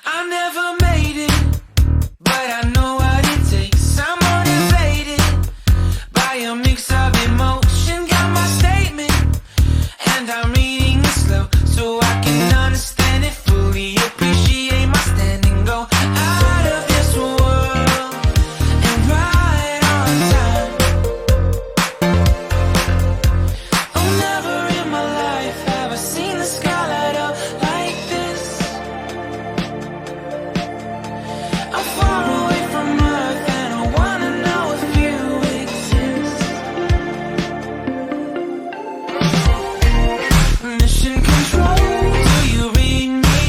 I never made it, but I know what it takes. I'm motivated by a mix of emotion. Got my statement, and I'm reading it slow so I can understand it fully. Appreciate my standing, go out of this world and right on time. Oh, never in my life have I seen the sky light up like this. I'm far away from Earth and I wanna know if you exist. Mission control, do you read me?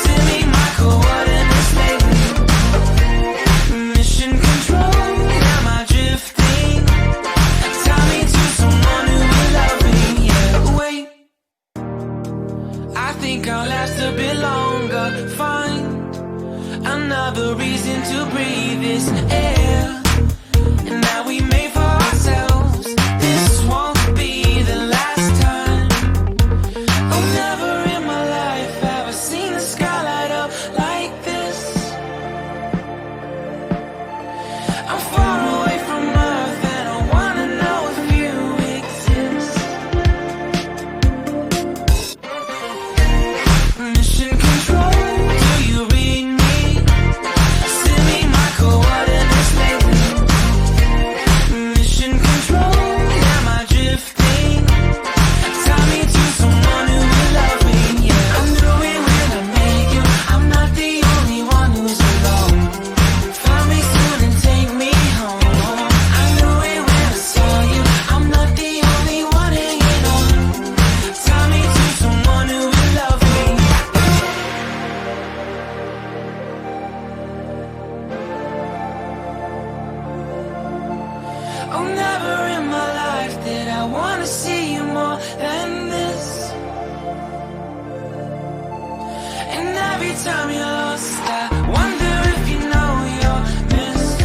Send me my coordinates lately. Mission control, am I drifting? Tie me to someone who will love me. Yeah, wait, I think I'll last a bit longer. Find another reason to breathe this air, and that we made for ourselves. This won't be the last time. Oh, never in my life have I seen the sky light up like this. I'm far away from Earth and I wanna know if you exist. Mission control, do you read me? Send me my coordinates lately. Mission control, am I drifting? Tie me to someone who will love me. Yeah, I knew it when I met you. I'm not the only one who's alone. Find me soon and take me home. I knew it when I saw you. I'm not the only one hanging on. Tie me to someone who will love me. Oh, never in my life did I wanna see you more than this. And every time you're lost, I wonder if you know you're missed.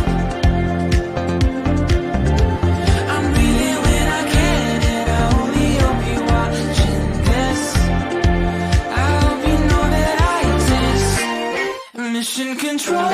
I'm breathing when I can, and I only hope you're watching this. I hope you know that I exist. Mission control,